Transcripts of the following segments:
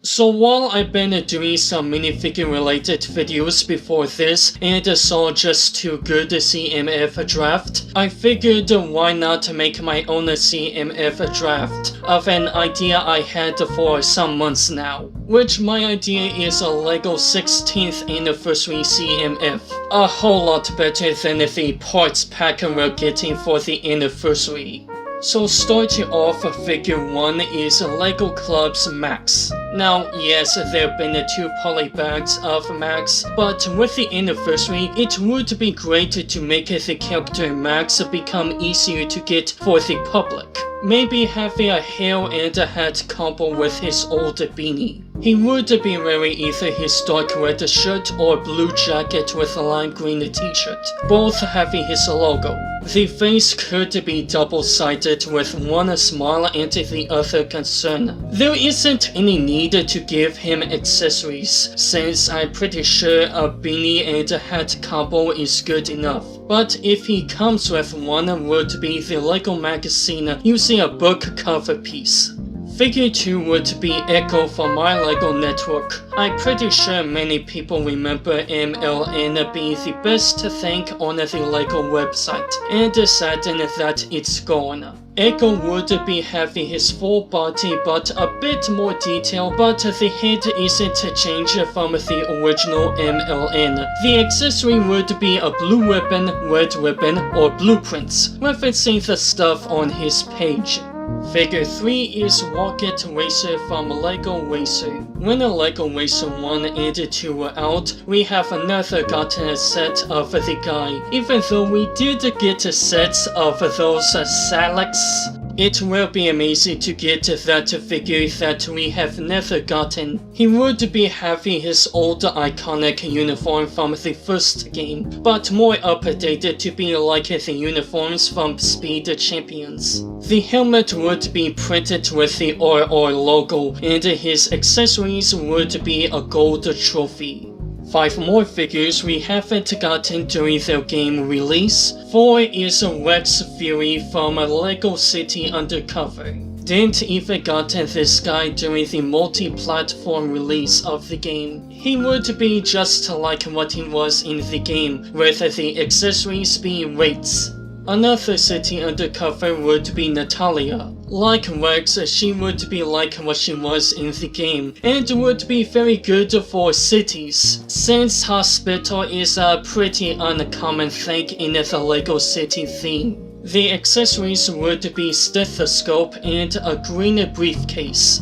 So while I've been doing some minifigure related videos before this and saw Just2Good CMF draft, I figured why not make my own CMF draft of an idea I had for some months now. Which my idea is a LEGO 16th anniversary CMF. A whole lot better than the parts pack we're getting for the anniversary. So starting off, figure 1 is LEGO Club's Max. Now yes, there have been 2 poly bags of Max, but with the anniversary, it would be great to make the character Max become easier to get for the public. Maybe having a hair and a hat combo with his old beanie. He would be wearing either his dark red shirt or blue jacket with a lime green t-shirt, both having his logo. The face could be double-sided with one smile and the other concern. There isn't any need to give him accessories, since I'm pretty sure a beanie and a hat combo is good enough. But if he comes with one, would be the LEGO magazine using a book cover piece. Figure 2 would be Echo from my LEGO network. I'm pretty sure many people remember MLN being the best thing on the LEGO website, and saddened that it's gone. Echo would be having his full body but a bit more detail, but the head isn't changed from the original MLN. The accessory would be a blue ribbon, red ribbon, or blueprints, referencing the stuff on his page. Figure 3 is Rocket Racer from LEGO Racer. When LEGO Racer 1 and 2 were out, we have never gotten a set of the guy, even though we did get sets of those Salax. It will be amazing to get that figure that we have never gotten. He would be having his old iconic uniform from the first game, but more updated to be like the uniforms from Speed Champions. The helmet would be printed with the RR logo, and his accessories would be a gold trophy. 5 more figures we haven't gotten during their game release. 4 is Rex Fury from LEGO City Undercover. Didn't even gotten this guy during the multi-platform release of the game. He would be just like what he was in the game, with the accessories being weights. Another city undercover would be Natalia. Like Rex, she would be like what she was in the game, and would be very good for cities, since hospital is a pretty uncommon thing in the LEGO City theme. The accessories would be stethoscope and a green briefcase.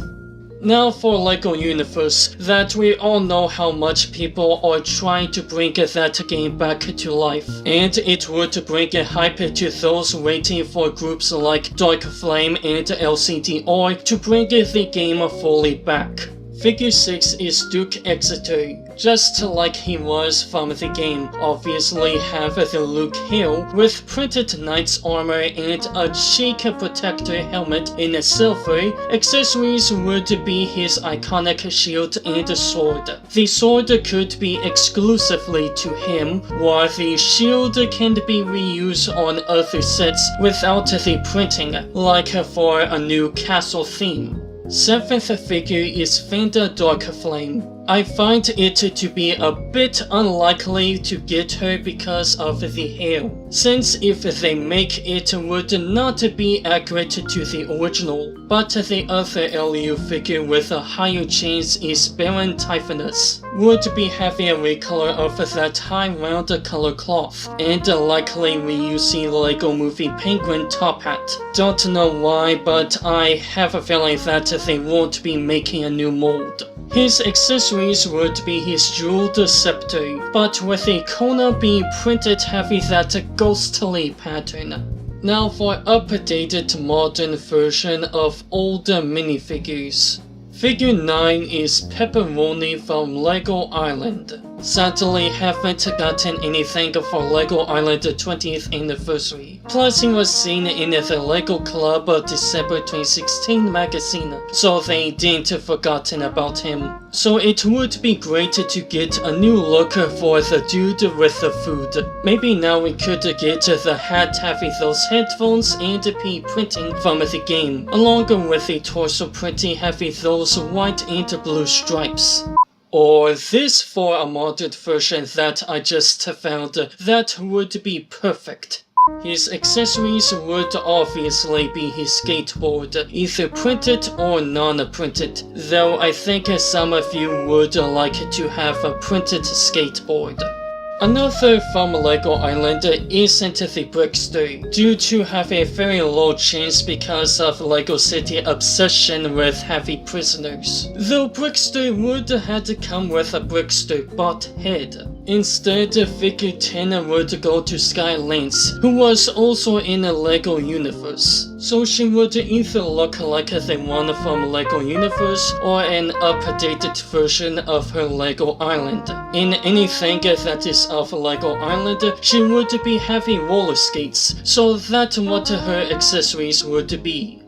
Now for LEGO Universe, that we all know how much people are trying to bring that game back to life, and it would bring a hype to those waiting for groups like Dark Flame and LCDR to bring the game fully back. Figure 6 is Duke Exeter, just like he was from the game. Obviously have the Luke Hill with printed knight's armor and a cheek protector helmet in silver. Accessories would be his iconic shield and sword. The sword could be exclusively to him, while the shield can be reused on other sets without the printing, like for a new castle theme. 7th figure is Fender Dark Flame. I find it to be a bit unlikely to get her because of the hair, since if they make it would not be accurate to the original, but the other LU figure with a higher chance is Baron Typhonus. Would be having a recolor of that high round color cloth, and likely reusing LEGO Movie Penguin top hat. Don't know why, but I have a feeling that they won't be making a new mold. His accessories would be his jeweled scepter, but with a corner being printed having that ghostly pattern. Now for updated modern version of older minifigures. Figure 9 is Pepperoni from LEGO Island. Sadly, haven't gotten anything for LEGO Island 20th anniversary. Plus, he was seen in the LEGO Club December 2016 magazine, so they didn't forgotten about him. So it would be great to get a new look for the dude with the food. Maybe now we could get the hat having those headphones and P printing from the game, along with the torso printing having those white and blue stripes. Or this for a modded version that I just found, that would be perfect. His accessories would obviously be his skateboard, either printed or non-printed, though I think some of you would like to have a printed skateboard. Another from LEGO Island isn't the Brickster, due to have a very low chance because of LEGO City obsession with heavy prisoners. Though Brickster would have come with a Brickster bot head. Instead, figure 10 would go to Skylance, who was also in a LEGO universe. So she would either look like the one from LEGO Universe or an updated version of her LEGO Island. In anything that is of LEGO Island, she would be having roller skates, so that's what her accessories would be.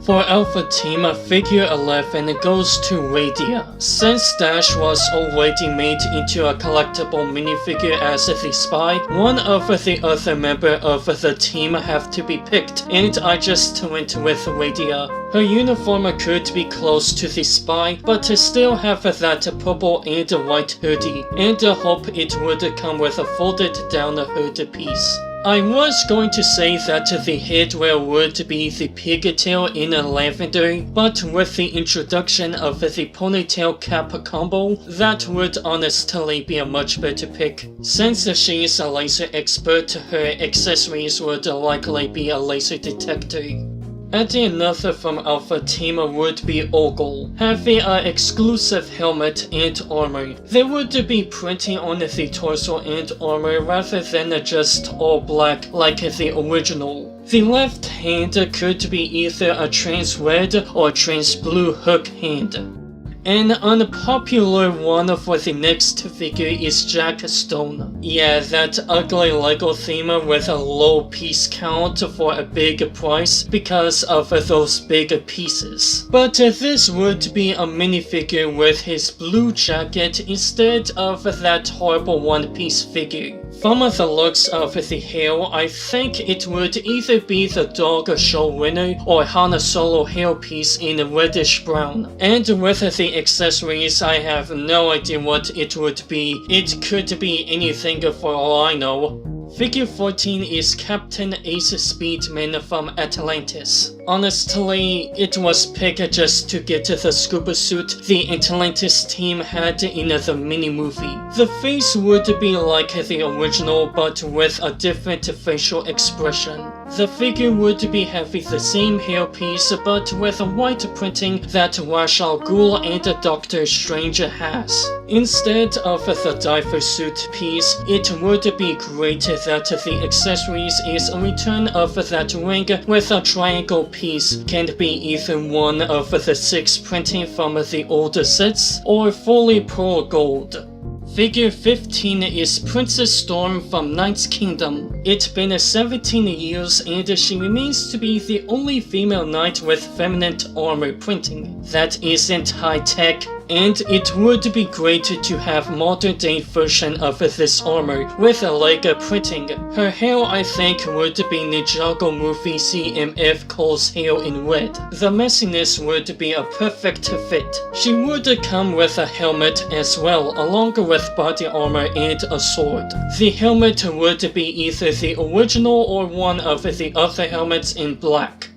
For Alpha Team, figure 11 goes to Radia. Since Dash was already made into a collectible minifigure as the spy, one of the other member of the team have to be picked, and I just went with Radia. Her uniform could be close to the spy, but still have that purple and white hoodie, and hope it would come with a folded down hood piece. I was going to say that the headwear would be the pigtail in lavender, but with the introduction of the ponytail cap combo, that would honestly be a much better pick. Since she is a laser expert, her accessories would likely be a laser detector. Adding another from Alpha Team would be Ogel, having an exclusive helmet and armor. They would be printing on the torso and armor rather than just all black like the original. The left hand could be either a trans red or trans blue hook hand. An unpopular one for the next figure is JACKSTONE. Yeah, that ugly LEGO theme with a low piece count for a big price because of those big pieces. But this would be a minifigure with his blue jacket instead of that horrible one-piece figure. From the looks of the hair, I think it would either be the dog show winner or Han Solo hairpiece in reddish brown. And with the accessories, I have no idea what it would be. It could be anything for all I know. Figure 14 is Captain Ace Speedman from Atlantis. Honestly, it was picked just to get the scuba suit the Atlantis team had in the mini-movie. The face would be like the original but with a different facial expression. The figure would be having the same hairpiece but with white printing that Ra's al Ghul and Doctor Strange has. Instead of the diver suit piece, it would be great that the accessories is a return of that ring with a triangle piece. Can be either one of the 6 printing from the older sets or fully pearl gold. Figure 15 is Princess Storm from Knight's Kingdom. It's been 17 years and she remains to be the only female knight with feminine armor printing. That isn't high-tech, and it would be great to have modern day version of this armor with a leg printing. Her hair I think would be Ninjago movie CMF Cole's hair in red. The messiness would be a perfect fit. She would come with a helmet as well, along with body armor and a sword. The helmet would be either the original or one of the other helmets in black.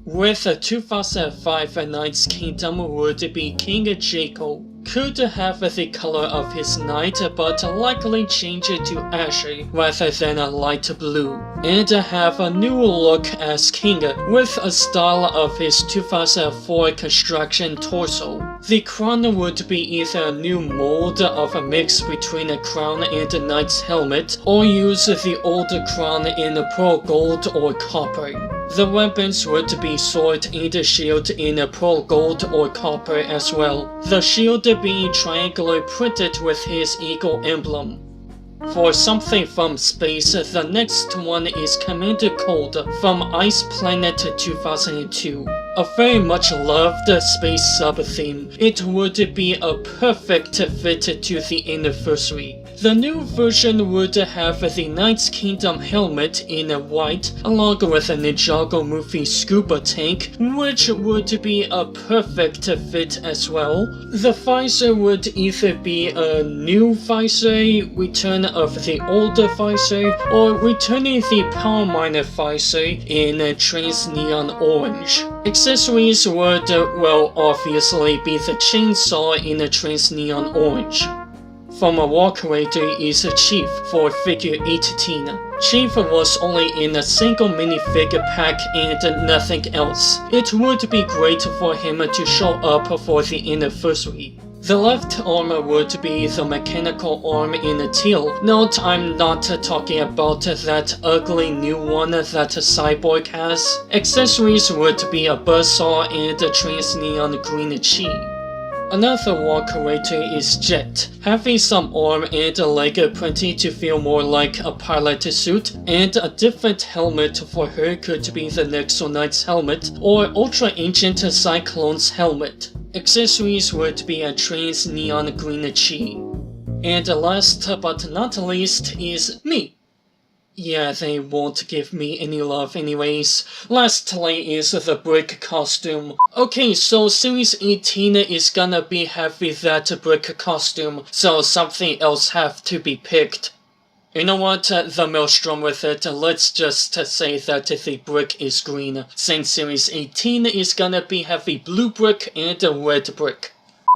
With 2005 Knight's Kingdom would be King Jayko. Could have the color of his knight but likely change it to ashy rather than a light blue. And have a new look as king with a style of his 2004 construction torso. The crown would be either a new mold of a mix between a crown and a knight's helmet or use the old crown in pearl gold or copper. The weapons would be sword and shield in pearl gold or copper as well, the shield being triangular printed with his eagle emblem. For something from space, the next one is Commander Cold from Ice Planet 2002. A very much loved space sub-theme, it would be a perfect fit to the anniversary. The new version would have the Knight's Kingdom helmet in white, along with a Ninjago movie scuba tank, which would be a perfect fit as well. The visor would either be a new visor, return of the older visor, or returning the Power Miner visor in trans neon orange. Accessories would, well, obviously be the chainsaw in a trans neon orange. From a wall creator is Chief for figure 18. Chief was only in a single minifig pack and nothing else. It would be great for him to show up for the anniversary. The left arm would be the mechanical arm in teal. Note, I'm not talking about that ugly new one that Cyborg has. Accessories would be a buzzsaw and a trans neon green chi. Another wall creator is Jet, having some arm and leg printing to feel more like a pilot suit, and a different helmet for her could be the Nexo Knight's helmet or Ultra Ancient Cyclone's helmet. Accessories would be a trans neon green chi. And last but not least is me. Yeah, they won't give me any love anyways. Lastly is the brick costume. Okay, so Series 18 is gonna be heavy that brick costume, so something else have to be picked. You know what, the maelstrom with it, let's just say that the brick is green, since Series 18 is gonna be heavy blue brick and red brick.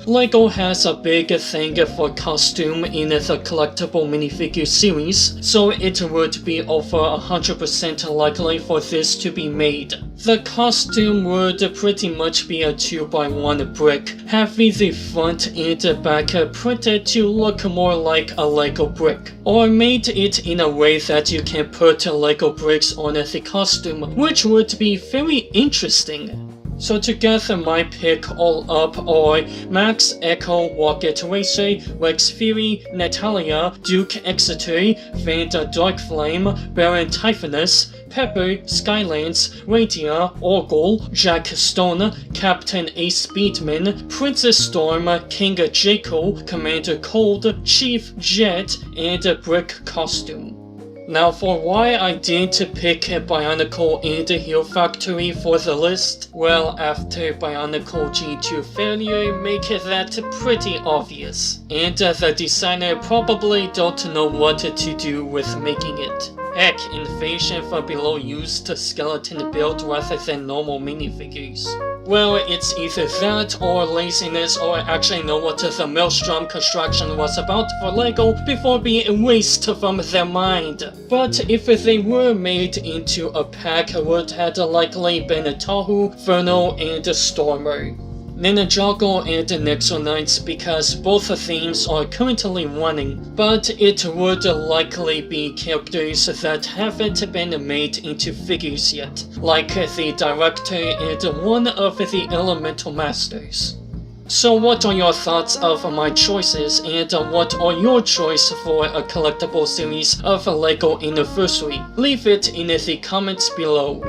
LEGO has a big thing for costume in the collectible minifigure series, so it would be over 100% likely for this to be made. The costume would pretty much be a 2x1 brick, having the front and back printed to look more like a LEGO brick, or made it in a way that you can put LEGO bricks on the costume, which would be very interesting. So to gather my pick all up are Max, Echo, Rocket Racer, Rex Fury, Natalia, Duke Exeter, Vanda Darkflame, Baron Typhonus, Pepper, Skylands, Radia, Ogel, JACKSTONE, Captain Ace Speedman, Princess Storm, King Jayko, Commander Cold, Chief Jet, and a brick costume. Now for why I didn't pick Bionicle and Heel Factory for the list, well, after Bionicle G2 failure make that pretty obvious, and the designer probably don't know what to do with making it. Heck, Invasion from Below used a skeleton build rather than normal minifigures. Well, it's either that or laziness, or actually know what the Maelstrom construction was about for LEGO before being erased from their mind. But if they were made into a pack, would have likely been Tahu, Ferno, and Stormer. Ninjago and Nexo Knights because both themes are currently running, but it would likely be characters that haven't been made into figures yet, like the director and one of the Elemental Masters. So what are your thoughts of my choices, and what are your choice for a collectible series of LEGO Anniversary? Leave it in the comments below.